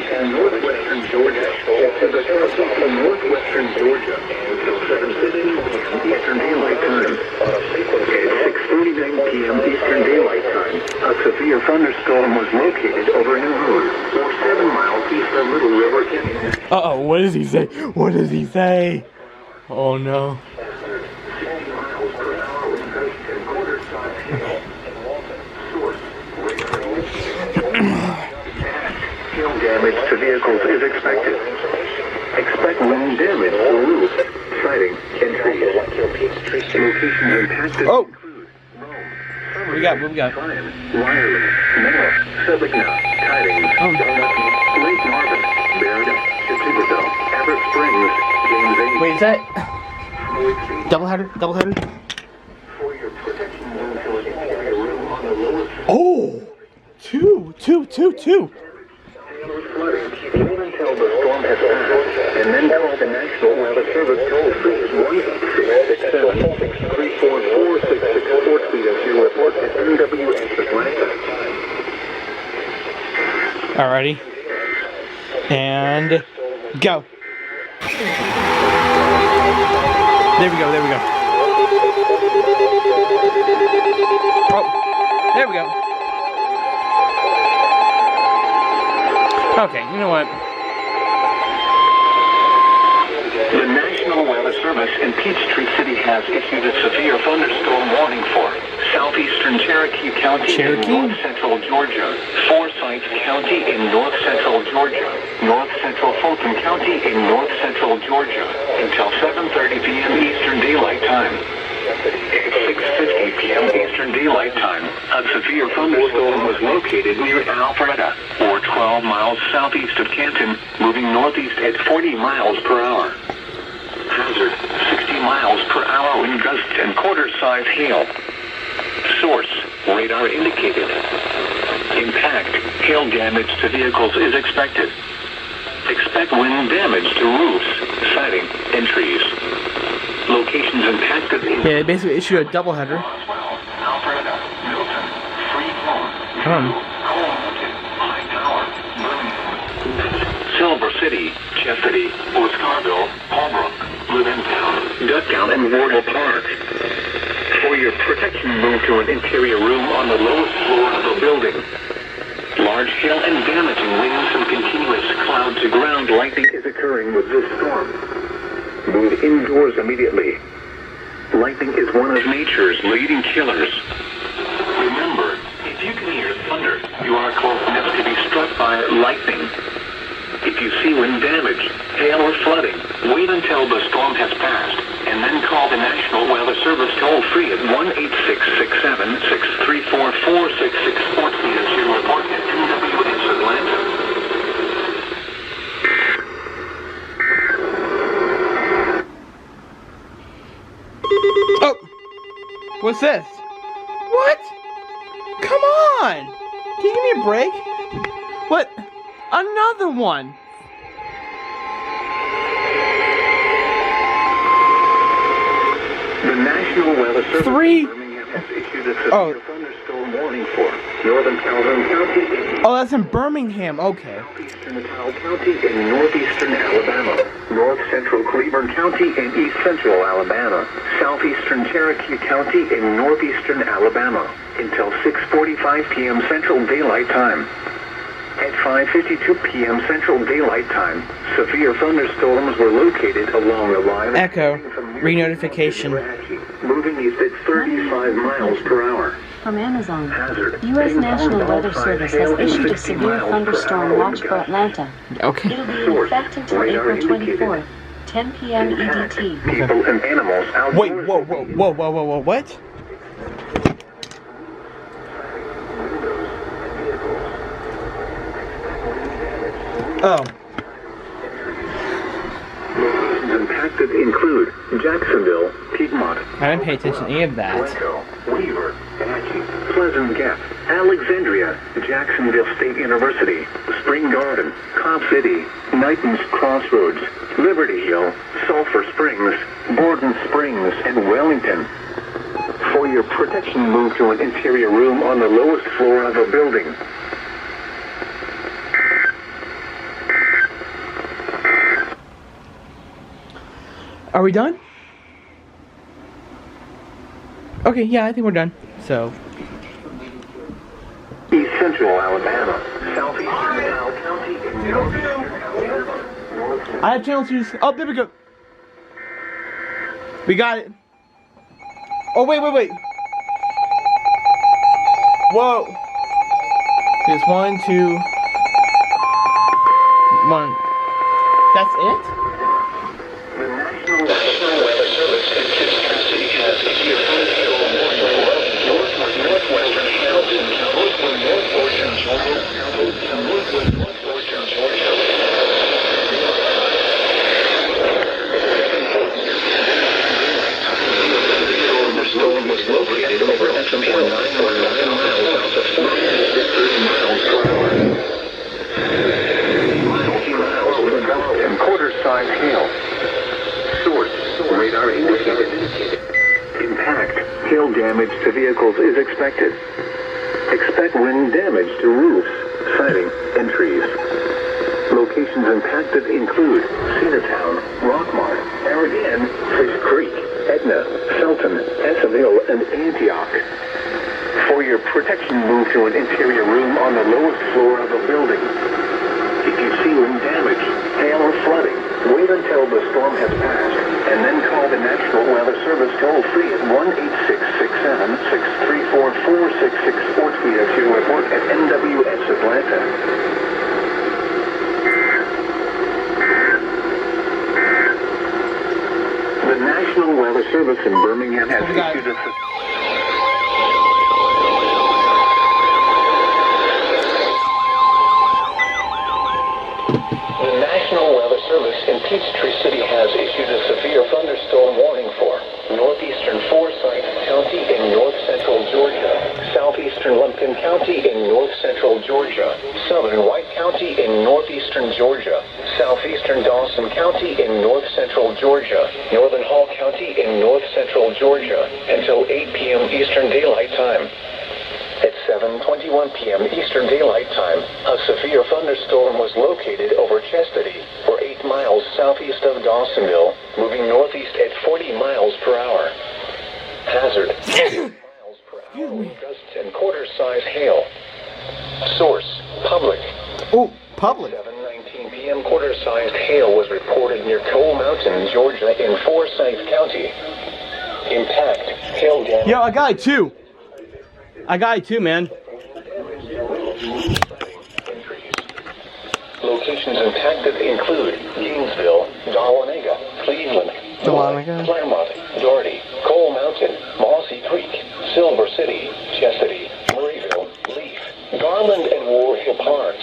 and northwestern Georgia, to the southeast and northwestern Georgia, until 7:15 Eastern Daylight Time. At 6:49 p.m. Eastern Daylight Time, a severe thunderstorm was located over New Road, or 7 miles east of Little River Canyon. Uh-oh, what does he say? What does he say? Oh no. Hail damage to vehicles is expected. Expect wind damage to roofs, siding, and trees. Locations impacted Oh. include What we got? What we got? Wireless, Mara, Sebigna, Tidings, Lake Marvin, Baird, Chickasaw, Everett Springs, James A. Wait, is that doubleheader? Doubleheader? For your protection, room on the lowest Oh! Two. flooding. Wait until the storm has passed, and then call the National Weather Service toll-free 1-866-344-6646 to report to NWS Atlanta. Alrighty. And go. There we go. Oh, there we go. Okay, you know what? The National Weather Service in Peachtree City has issued a severe thunderstorm warning for southeastern Cherokee County in north central Georgia, Forsyth County in north central Georgia, north central Fulton County in north central Georgia, until 7:30 p.m. Eastern Daylight Time. At 6:50 p.m. Eastern Daylight Time, a severe thunderstorm was located near Alpharetta, or 12 miles southeast of Canton, moving northeast at 40 miles per hour. Hazard, 60 miles per hour wind gusts and quarter-size hail. Source, radar indicated. Impact, hail damage to vehicles is expected. Expect wind damage to roofs, siding, and trees. Locations impacted in... Yeah, they basically issued a doubleheader. Alpharetta, Milton, Freeport, Silver City, Chastity, Oscarville, Holbrook, Livintown, Ducktown, and Wardle Park. For your protection, move to an interior room on the lowest floor of the building. Large hail and damaging winds and continuous cloud-to-ground lightning is occurring with this storm. Move indoors immediately. Lightning is one of nature's leading killers. Remember, if you can hear thunder, you are close enough to be struck by lightning. If you see wind damage, hail or flooding, wait until the storm has passed, and then call the National Weather Service toll-free at 1-866-763-4466 to report at NWS Atlanta. Oh! What's this? What? Come on! Can you give me a break? What? Another one! The National Weather Service Three. has issued a severe thunderstorm warning for northern Calhoun County. Oh, that's in Birmingham. Okay. Southeastern Powell County and northeastern Alabama, north central Cleburne County and east central Alabama, southeastern Cherokee County and northeastern Alabama, until 6:45 p.m. Central Daylight Time. At 5:52 p.m. Central Daylight Time, severe thunderstorms were located along the line. Echo. Re-notification. Moving east at 35 miles per hour. From Amazon, Hazard. U.S. National Weather Service has issued a severe thunderstorm watch for Atlanta. Okay. It'll be in effect until April 24th, 10 p.m. EDT. People and animals outdoors. Wait, whoa, what? Oh. Locations impacted include Jacksonville, Piedmont, I didn't pay attention to any of that. Waco, Weaver, Atchee, Pleasant Gap, Alexandria, Jacksonville State University, Spring Garden, Cobb City, Knighton's Crossroads, Liberty Hill, Sulphur Springs, Borden Springs, and Wellington. For your protection, move to an interior room on the lowest floor of a building. Are we done? Okay, yeah, I think we're done. So. East Central Alabama, southeastern Powell County, I have channel 2. Oh, there we go. We got it. Oh, wait. Whoa. There's 1, 2, 1. That's it? The National Weather Service in Pittsburgh City has issued a thunderstorm warning for northwestern Hamilton, northwestern Georgia, northwestern Georgia. The storm was located over SM 9 miles south of 40 miles per hour. And quarter-size hail. Source, radar indicated. Impact, hail damage to vehicles is expected. Expect wind damage to roofs, siding, and trees. Locations impacted include Cedartown, Rockmart, Aragon, Fish Creek, Edna, Felton, Essaville, and Antioch. For your protection, move to an interior room on the lowest floor of a building. If you see wind damage, hail, or flooding, wait until the storm has passed, and then call the National Weather Service toll-free at 1-866-7-634-466 or tweet us your report at NWS Atlanta. The National Weather Service in Birmingham has issued a... The National Weather Service in Peachtree City has issued a severe thunderstorm warning for northeastern Forsyth County in north-central Georgia, southeastern Lumpkin County in north-central Georgia, southern White County in northeastern Georgia, southeastern Dawson County in north-central Georgia, northern Hall County in north-central Georgia, until 8 p.m. Eastern Daylight Time. At 7:21 p.m. Eastern Daylight Time, a severe thunderstorm was located over Chastity, for 8 miles southeast of Dawsonville, moving northeast at 40 miles per hour. Hazard, 40 miles per hour with gusts and quarter-size hail. Source, public. Oh, public. 7:19 p.m. quarter-sized hail was reported near Coal Mountain, Georgia, in Forsyth County. Impact, hail damage. Yo, I got it too. Man. Locations impacted include Gainesville, Dahlonega, Cleveland, Claremont, Doherty, Coal Mountain, Mossy Creek, Silver City, Chastity, Murrayville, Leaf, Garland, and War Hill Park.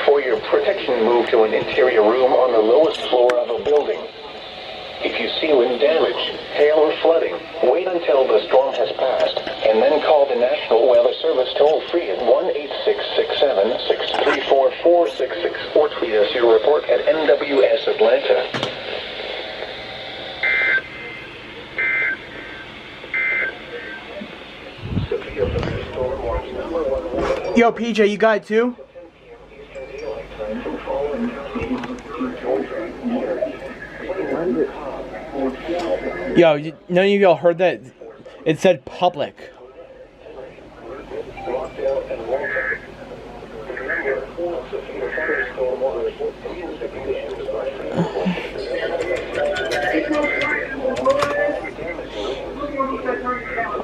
For your protection, move to an interior room on the lowest floor of a building. If you see wind damage, hail, or flooding, wait until the storm has passed, and then call the National Weather Service toll-free at 1-866-7-634-466 or tweet us your report at NWS Atlanta. Yo, PJ, you got it too? Yo, none of y'all heard that? It said public.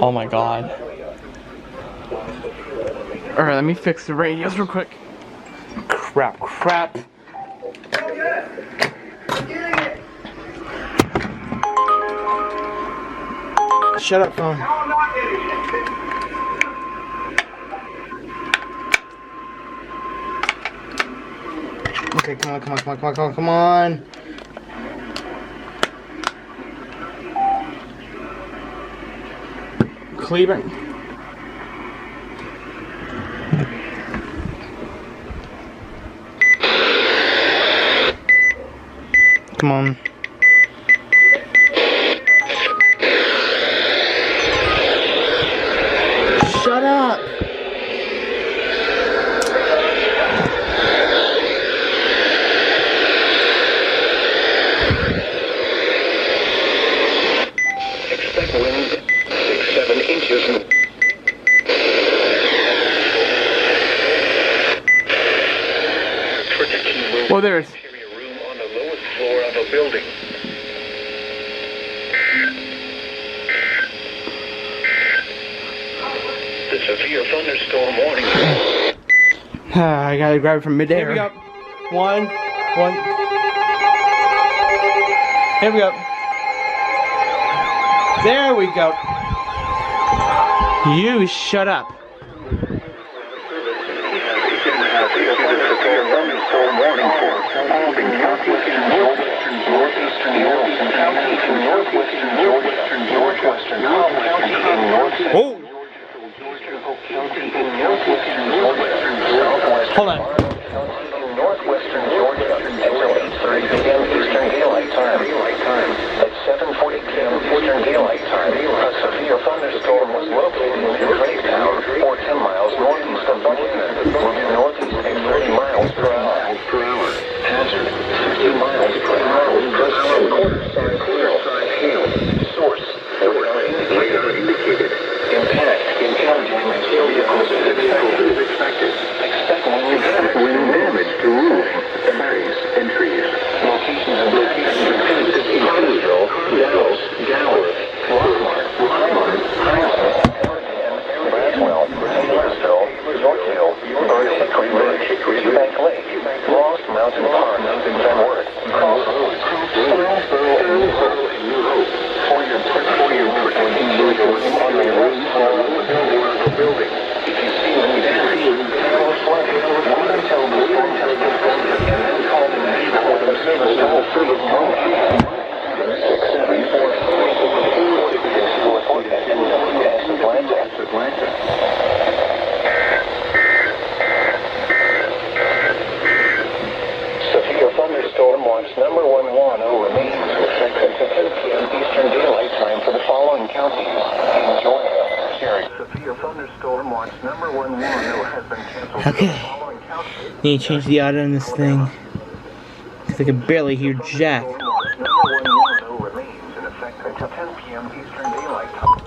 Oh my god. Alright, let me fix the radios real quick. Crap. Shut up, phone. Okay, come on. Cleveland. Come on. Shut up. Well, there's. Interior room on the lowest floor of a building. The severe thunderstorm warning. I gotta grab it from midair. Here we go. One. Here we go. There we go. You shut up. Oh! Hold on. Northwestern Georgia until 8:30 p.m. Eastern Daylight Time. At 7:40 p.m. Eastern Daylight Time, a severe thunderstorm was located in Greytown, or 10 miles northeast of Buchanan, moving northeast at 30 miles per hour. Hazard, 60 miles per hour. Quarter-size hail. Source, radar indicated. Impact, intelligent vehicles is expected. Expect wind damage to roofs, ferries, and trees. Locations include Dallas, Rockmart, Braswell, Taylorsville, Yorkville, Hickory Ridge, Bank Lake, Lost Mountain Park, Benworth, Crossroads, Stillsboro, and New Hope. For your protecting vehicles on the west floor of the building. If you see any damage or flooding, wait until the storm has been formed and then call the neighborhood service company. 674 Atlanta. Severe thunderstorm watch number 11 remains in effect until 10 p.m. Eastern Daylight Time for the following counties in Georgia. Severe thunderstorm watch number 11 has been canceled. Okay. Need to change the audio on this thing. Because I can barely hear Jack. Remains in effect until 10 p.m. Eastern Daylight Time.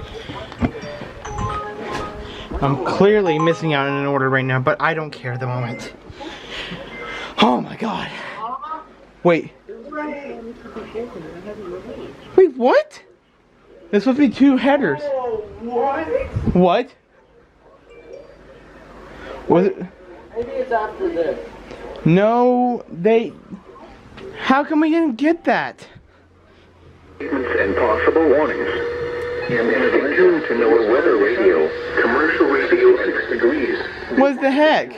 I'm clearly missing out on an order right now, but I don't care at the moment. Oh my god. Wait. Wait, what? There's supposed to be 2 headers. What? Was it? Maybe it's after this. No, they... How come we didn't get that? And possible warnings. And stay tuned to NOAA Weather Radio. Commercial radio 6 degrees. What the heck?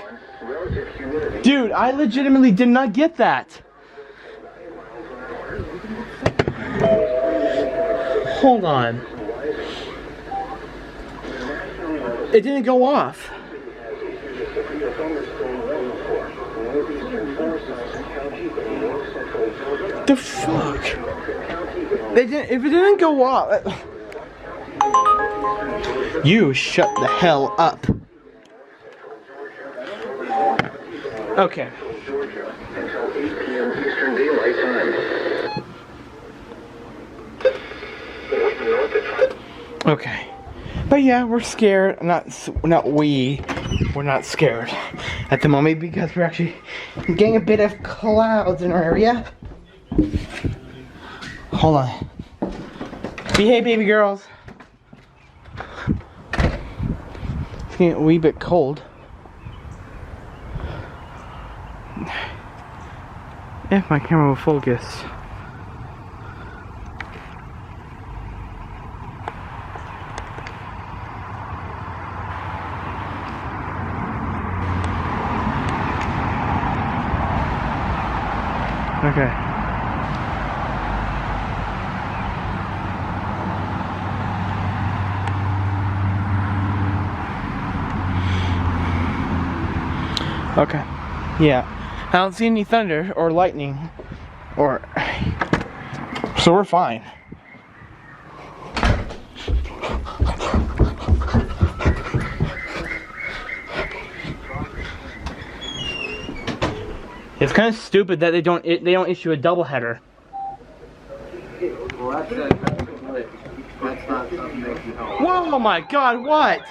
Dude, I legitimately did not get that. Hold on. It didn't go off. The fuck? They didn't. If it didn't go off. You shut the hell up. Okay. Until 8 p.m. Eastern Daylight Time. Okay. But yeah, we're scared. We're not scared at the moment because we're actually getting a bit of clouds in our area. Hold on. Behave, baby girls. It's getting a wee bit cold. If my camera will focus. Okay. Okay. Yeah. I don't see any thunder or lightning or so we're fine. It's kind of stupid that they don't issue a double header. Whoa, my God! What?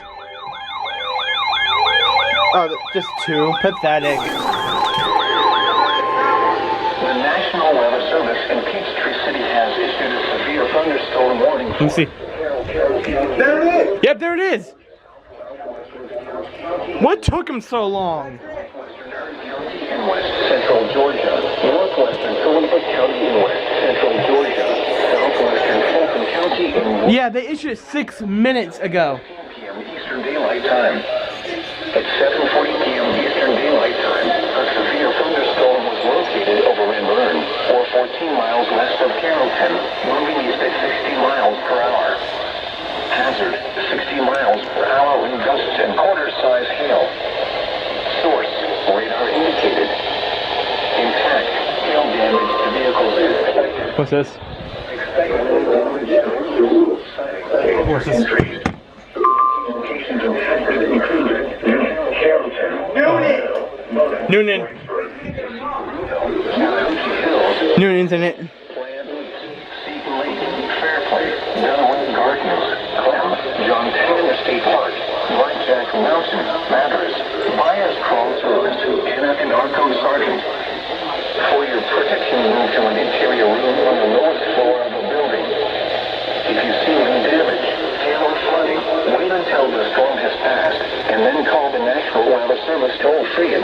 Oh, just 2. Pathetic. in Peachtree City has issued a severe thunderstorm warning Let me see. There it is. Yep, there it is. What took him so long? in west central Georgia, northwestern Columbus County in west central Georgia, southwestern Fulton County in Yeah, they issued it 6 minutes ago. p.m. Eastern Daylight Time. At 7:40 p.m. Eastern Daylight Time, a severe thunderstorm was located over in Bern, or 14 miles west of Carrollton, moving east at 60 miles per hour. Hazard, 60 miles per hour wind gusts and quarter-size hail. Source, radar indicated. Impact, hail damage to vehicles is expected. What's this? What's this? Locations impacted include Carrollton, Noonan. Noonan's in it. Seton Lake, Fairplay, Dunaway Gardens, Clem, John Taylor State Park, Blackjack Mountain, Madras, Byers Crawls Road to Anna and Arco Sargent. For your protection, move to an interior room on the lowest floor of the building. If you see any damage, hail or flooding, wait until the storm has passed, and then call the National Weather Service toll-free at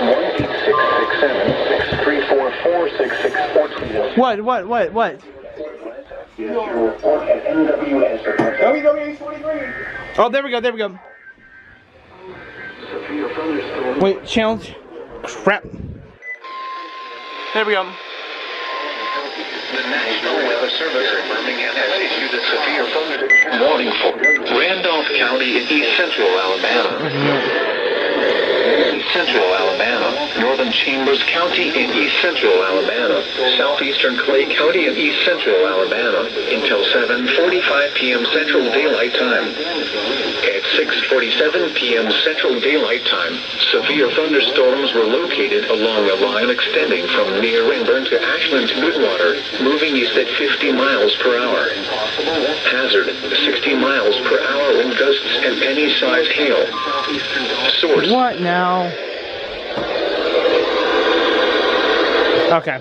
1-866-7-634-4664. What? WW43. Oh, there we go. Wait, challenge. Crap. There we go. The National Weather Service in Birmingham has issued a severe thunderstorm warning for Randolph County in east central Alabama. East central Alabama, northern Chambers County in east central Alabama, southeastern Clay County in east central Alabama until 7:45 p.m. Central Daylight Time. At 6:47 p.m. Central Daylight Time, severe thunderstorms were located along a line extending from near Renburn to Ashland to Goodwater, moving east at 50 miles per hour. Hazard, 60 miles per hour wind gusts and penny-sized hail. Source. What now? Okay.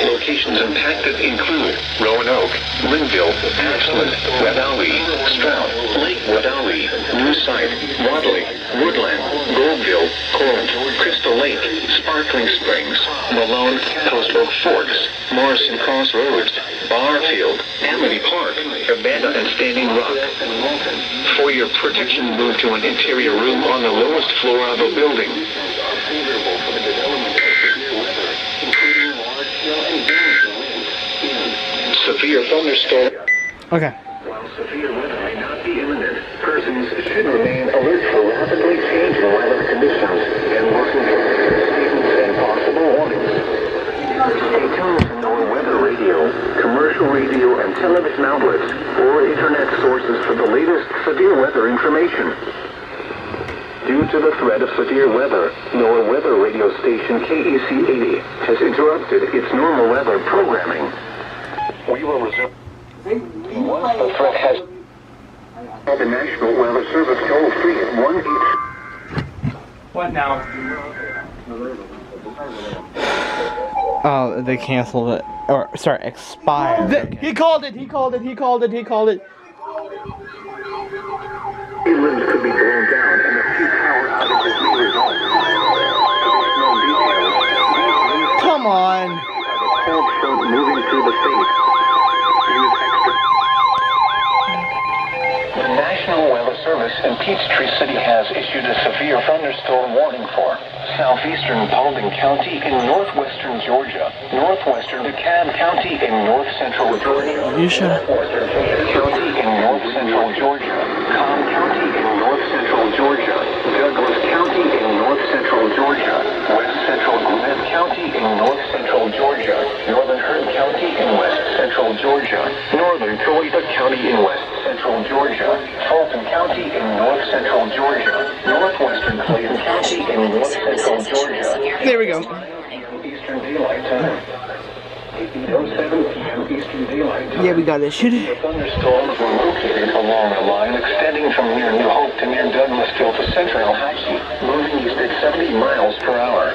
Locations impacted include Roanoke, Linville, Ashland, Wedowee, Stroud, Lake Wedowee, New Site, Wadley, Woodland, Goldville, Corinth, Crystal Lake, Sparkling Springs, Malone, Post Oak Forks, Morrison Crossroads, Barfield, Amity Park, Urbana and Standing Rock. For your protection, move to an interior room on the lowest floor of a building. Severe thunderstorm. Okay. While severe weather may not be imminent, persons should remain alert for rapidly changing weather conditions and listen for statements and possible warnings. Stay tuned to NOAA weather radio, commercial radio and television outlets, or internet sources for the latest severe weather information. Due to the threat of severe weather, NOAA weather radio station KEC 80 has interrupted its normal weather programming. We will resume once the threat has. The National Weather Service toll free at 1-8. What now? Oh, they canceled it. Or, sorry, expired. Okay. He called it. Limbs could be blown down and a few power outages may result. Additional details. Come on. Have a cold front moving through the state. Use extra. The National Weather Service in Peachtree City has issued a severe thunderstorm warning for southeastern Paulding County in northwestern Georgia, northwestern DeKalb County in north central Georgia, You should. northwestern Fayette County in north central Georgia, Cobb County in north central Georgia, Douglas County in north central Georgia, west central Gwinnett County in north central Georgia, northern Hearn County in west central Georgia, northern Toledo County in west central Georgia, Fulton County in north central Georgia, northwestern Clayton County in north central Georgia. There we go. Eastern Daylight Time. 8:07 p.m. Eastern Daylight Time. Yeah, we got issued. The thunderstorms were located along a line extending from near New Hope to near Douglasville to central Alhaji, moving east at 70 miles per hour.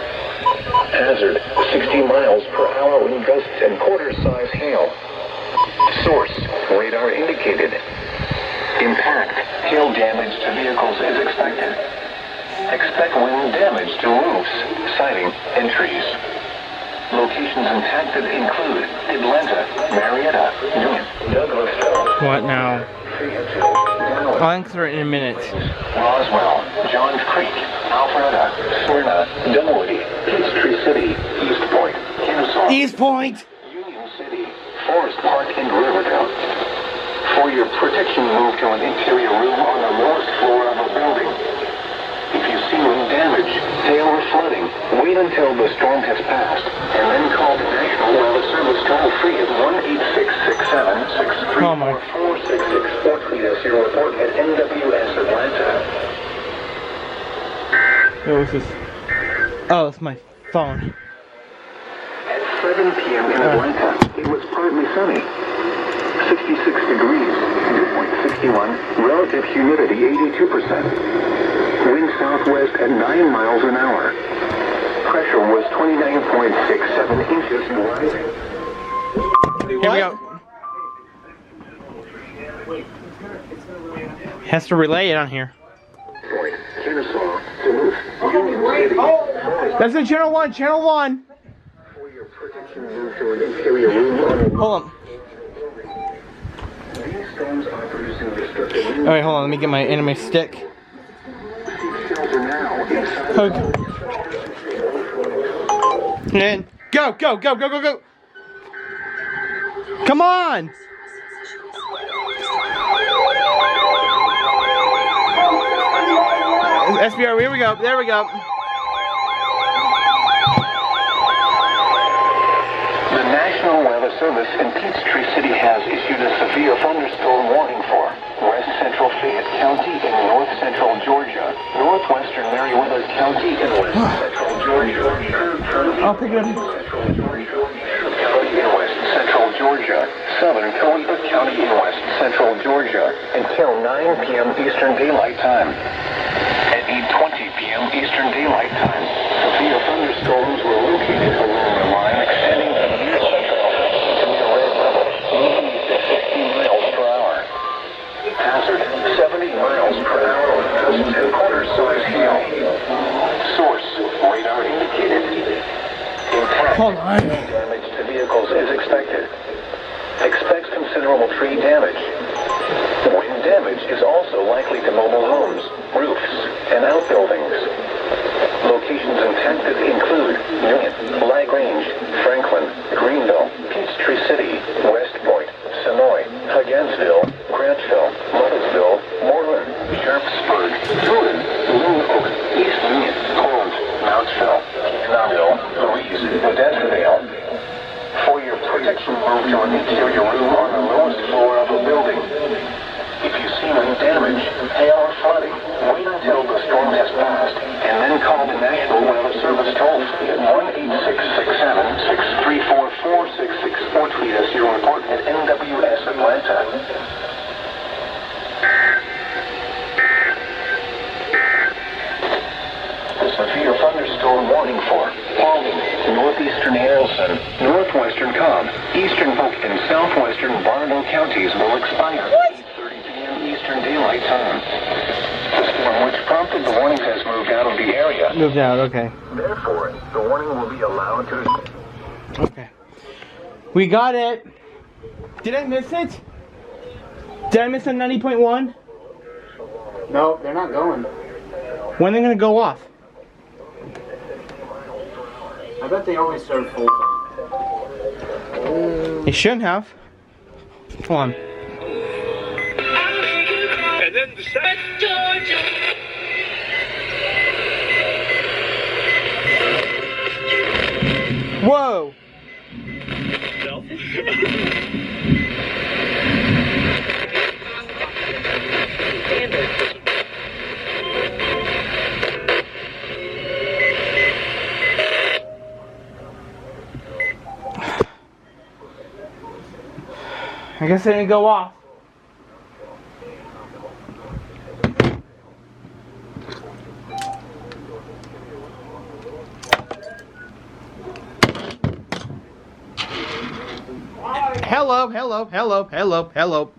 Hazard, 60 miles per hour wind gusts and quarter-size hail. Source, radar indicated. Impact, hail damage to vehicles is expected. Expect wind damage to roofs, siding, and trees. Locations impacted include Atlanta, Marietta, Douglasville. What now? I'll answer it in a minute. Roswell, Johns Creek, Alpharetta, Smyrna, Dunwoody, Peachtree City, East Point, Kennesaw, East Point! Union City, Forest Park, and Riverdale. For your protection, move to an interior room on the lowest floor of a building. If you see wind damage, hail or flooding, wait until the storm has passed, and then call the National Weather Service toll-free at 1-866-763-4466 or tweet us your report at NWS Atlanta. What was this? Oh, it's my phone. At 7 p.m. in Atlanta, it was partly sunny. 66 degrees, dew point 61, relative humidity 82%. Wind southwest at 9 miles an hour. Pressure was 29.67 inches and rising. Here we go. Has to relay it on here. Point, Kennesaw, Duluth, Union City. That's in channel 1, channel 1. For your protection, move to an interior room on a... Hold on. These storms are producing destructive wind. Alright, hold on, let me get my anime stick. Okay. And go, go, go, go, go, go! Come on! SBR, here we go, there we go. The National Weather Service in Peachtree City has issued a severe thunderstorm warning for West Central Fayette County in North Central Georgia, Northwestern Meriwether County in West Central Georgia, I'll pick it up. Central Georgia, County in West Central Georgia, Southern Coweta County in West Central Georgia until 9 p.m. Eastern Daylight Time. At 8:20 p.m. Eastern Daylight Time, severe thunderstorms were located along the line extending from near Central to near Red Level, moving at 60 miles per hour. Hazard, 70 miles per hour with gusts and quarter-size hail. Source, radar indicated. Impact, Hold on. damage to vehicles is expected. Expect considerable tree damage. Wind damage is also likely to mobile homes, roofs, and outbuildings. Locations impacted include Union, LaGrange, Franklin, Greenville, Peachtree City, West Point, Sonoy, Hugginsville, Grantville, Motherville, Moreland, Sharpsburg, Druid, Loon Oak, East Union, Corinth, Mountsville, Canaville, Louise, Modestavale. For your protection, move to an interior room on the lowest floor of a building. If you see wind damage, hail or flooding, wait until the storm has passed, and then call the National Weather Service toll-free at 1-866-763-4466 or tweet us your report at NWS Atlanta. The severe thunderstorm warning for Paulding, northeastern Harrelson, northwestern Cobb, eastern Polk, and southwestern Barlow counties will expire at 8:30 p.m. Eastern Daylight Time. The storm which prompted the warning has moved out of the area. Moved out, okay. Therefore, the warning will be allowed to... Okay. We got it. Did I miss it? Did I miss a 90.1? No, they're not going. When are they gonna go off? I bet they always serve full time. They shouldn't have. Hold on. And then the second Whoa! I guess they didn't go off. Hello, hello, hello, hello, hello.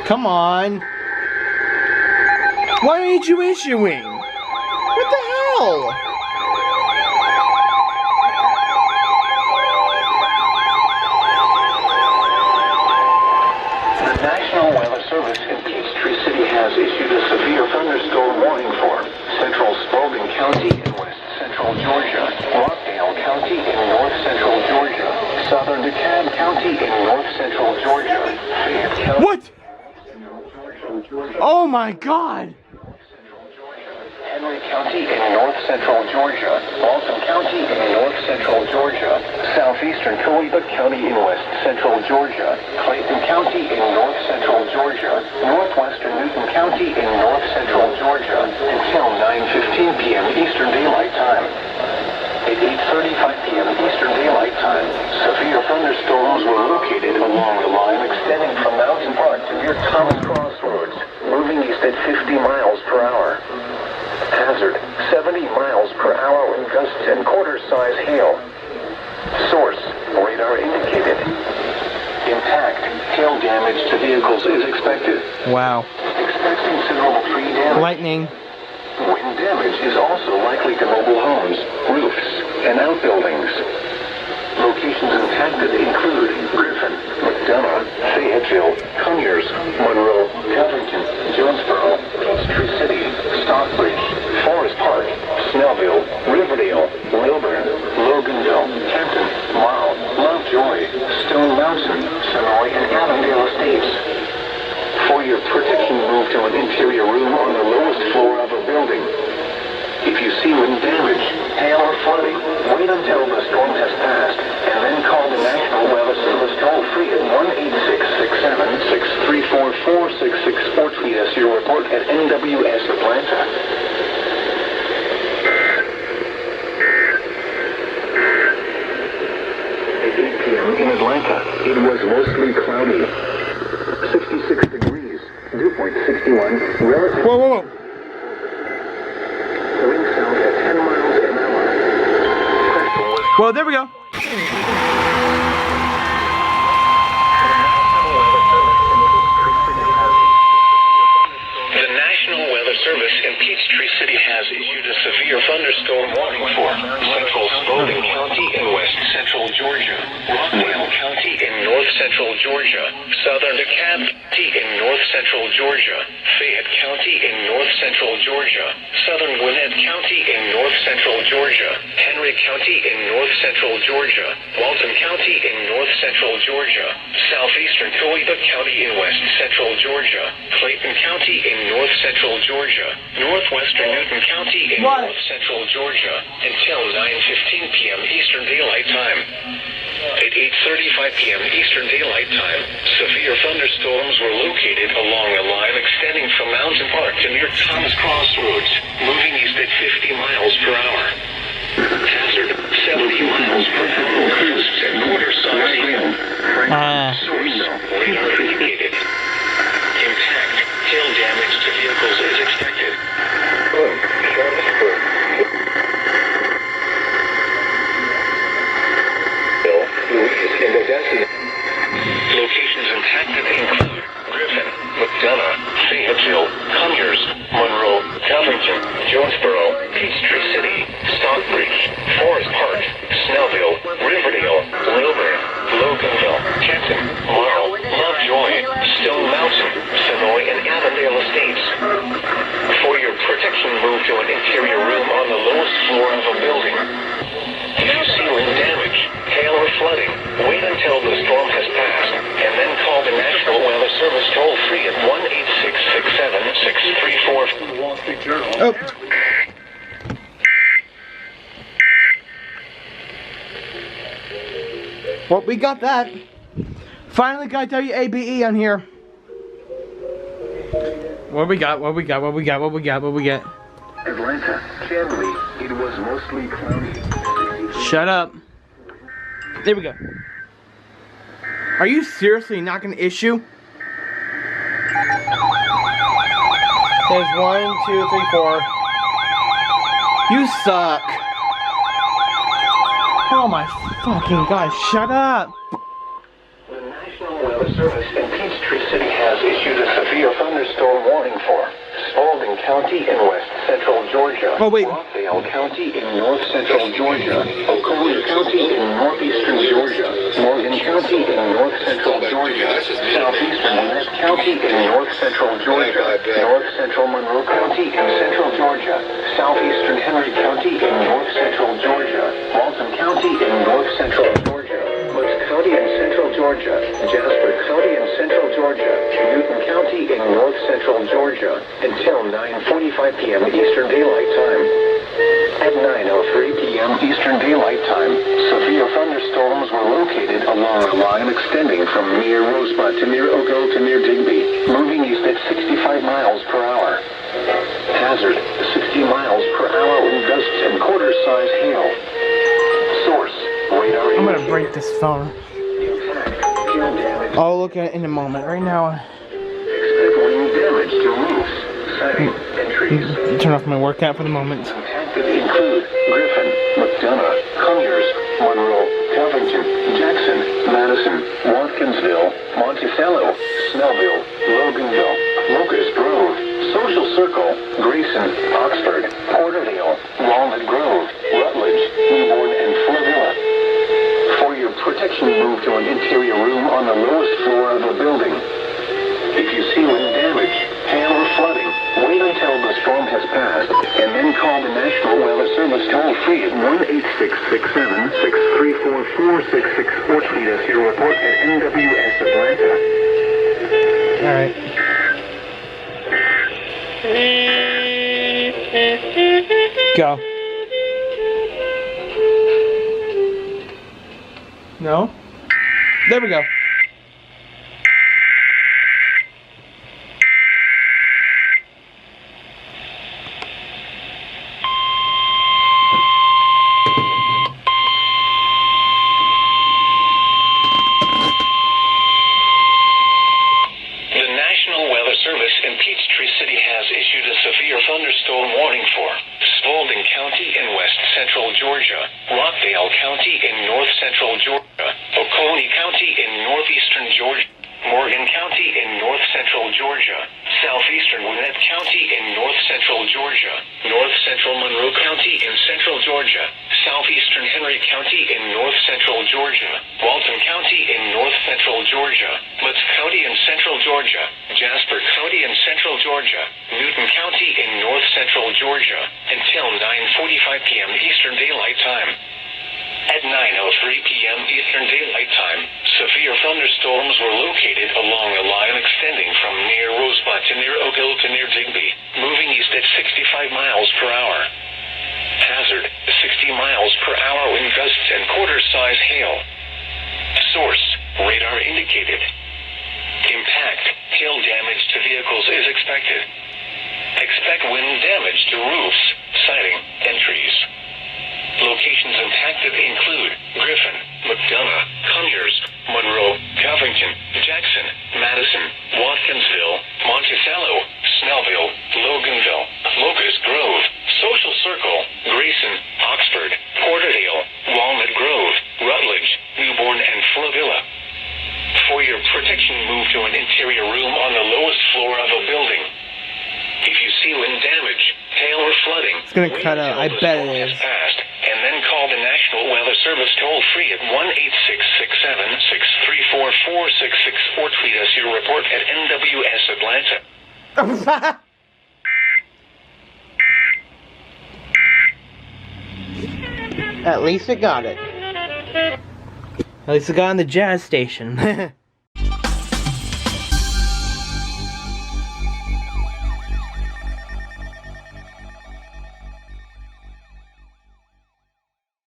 Come on. Why aren't you issuing? What the hell? The National Weather Service in Peachtree City has issued a severe thunderstorm warning for central Spalding County in west central Georgia, Rockdale County in north central Georgia, southern DeKalb County in north central Georgia, Fayette County. What? Oh my God! Henry County in north central Georgia, Walton County in north central Georgia, southeastern Toledo County in west central Georgia, Clayton County in north central Georgia, northwestern Newton County in north central Georgia until 9:15 p.m. Eastern Daylight Time. At 8:35 p.m. Eastern Daylight Time, severe thunderstorms were located along the line extending from Mountain Park to near Thomas Crossroads, moving east at 50 miles per hour. Hazard, 70 miles per hour with gusts and quarter-size hail. Source, radar indicated. Impact, hail damage to vehicles is expected. Wow. Expect considerable tree damage. Lightning. Wind damage is also likely to mobile homes, roofs, and outbuildings. Locations impacted include Griffin, McDonough, Fayetteville, Conyers, Monroe, Covington, Jonesboro, Peachtree City, Stockbridge, Forest Park, Snellville, Riverdale, Lilburn, Loganville, Hampton, Marl, Lovejoy, Stone Mountain, Sonoy, and Avondale Estates. For your protection, move to an interior room on the lowest floor of a building. If you see wind damage, hail or flooding, wait until the storm has passed, and then call the National Weather Service toll-free at 1-866-7-634-4664 or tweet us your report at NWS Atlanta. At 8 p.m. in Atlanta, it was mostly cloudy. 66 degrees, dew point 61, relative... Whoa, whoa, whoa. Wind sound at 10 miles an hour. Well, there we go. The National Weather Service in Peachtree City has issued a severe thunderstorm warning for central Spalding County in west central Georgia, Rockdale County in north central Georgia, southern DeKalb County in north central Georgia, Fayette County in north central Georgia, southern Gwinnett County in north central Georgia, Henry County in north central Georgia, Walton County in north central Georgia, southeastern Toledo County in west central Georgia, Clayton County in north central Georgia, northwestern Newton County in north central Georgia until 9:15 p.m. Eastern Daylight Time. At 8:35 p.m. Eastern Daylight Time, severe thunderstorms were located along a line extending from Mountain Park to near Thomas Crossroads, moving east at 50 miles per hour. Hazard, 70 miles per hour with gusts and quarter-size hail. Source, radar indicated. Impact, hail damage to vehicles is expected. Locations impacted include Griffin, McDonough, Fayetteville, Conyers, Monroe, Covington, Jonesboro, Peachtree City, Stockbridge, Forest Park, Snellville, Riverdale, Lilburn, Loganville, Hampton, Marl, Lovejoy, Stone Mountain, Sonoy, and Avondale Estates. For your protection, move to an interior room on the lowest floor of a building. If you see wind damage, hail or flooding, wait until the storm has passed, and then call the National Weather Service toll-free at 1-866-7-634. Wall Street Journal. Oh. Well, we got that. Finally got WABE on here. What we got? What we got? What we got? What we got? What we got? Atlanta, generally, it was mostly cloudy. Shut up. There we go. Are you seriously not going to issue? There's 1, 2, 3, 4. You suck. Oh my fucking god, shut up. The National Weather Service in Peachtree City has issued a severe thunderstorm warning for Spalding County in west central Georgia, Oh, wait. Rockdale County in north central Georgia, Oconee County in northeastern Georgia, Morgan County in north central Georgia, southeastern Gwinnett County in north central Georgia, north central Monroe County in central Georgia, southeastern Henry County in north central Georgia, Walton County in north central Georgia, Woods County in central Georgia, Jasper County in central Georgia, Newton County in north central Georgia, until 9:45 p.m. Eastern Daylight Time. At 9:03 p.m. Eastern Daylight Time, severe thunderstorms were located along a line extending from near Rosebud to near Oakville to near Digby, moving east at 65 miles per hour. Hazard, 60 miles per hour wind gusts and quarter-size hail. Source, radar. I'm gonna break this phone. Impact, hail damage. I'll look at it in a moment. Right now, Expect wind damage to roofs, siding, and trees. turn off my workout for the moment. Impacted include Griffin, McDonough, Conyers, Monroe, Covington, Jackson, Madison, Watkinsville, Monticello, Snellville, Loganville, Locust Grove, Social Circle, Grayson, Oxford, Porterville, Walnut Grove, Rutledge, Newborn, and Flavilla. For your protection, move to an interior room on the lowest floor of the building. If you see wind damage, hail or flooding, wait until the storm has passed, and then call the National Weather Service toll-free at 1-866-676-3344-664. Tweet us your report at NWS Atlanta. Alright. Go. No? There we go. Thunderstorm warning for Spalding County in west central Georgia, Rockdale County in north central Georgia, Oconee County in northeastern Georgia, Morgan County in north central Georgia, southeastern Gwinnett County in north central Georgia, north central Monroe County in central Georgia, southeastern Henry County in north central Georgia, Walton County in north central Georgia, Woods County in central Georgia, Jasper County in central Georgia, Newton County in north central Georgia, until 9:45 p.m. Eastern Daylight Time. At 9:03 p.m. Eastern Daylight Time, severe thunderstorms were located along a line extending from near Rosebud to near Oakville to near Digby, moving east at 65 miles per hour. Hazard, 60 miles per hour wind gusts and quarter-size hail. Source, radar indicated. Impact, hail damage to vehicles is expected. Expect wind damage to roofs, siding, and trees. Locations impacted include Griffin, McDonough, Conyers, Monroe, Covington, Jackson, Madison, Watkinsville, Monticello, Snellville, Loganville, Locust Grove, Social Circle, Grayson, Oxford, Porterdale, Walnut Grove, Rutledge, Newborn, and Flavilla. For your protection, move to an interior room on the lowest floor of a building. If you see wind damage, hail or flooding, it's gonna cut out. I bet it is. Passed, and then call the National Weather Service toll-free at 1-866-676-3344-664. Or tweet us your report at NWS Atlanta. At least it got it. At least it got on the jazz station.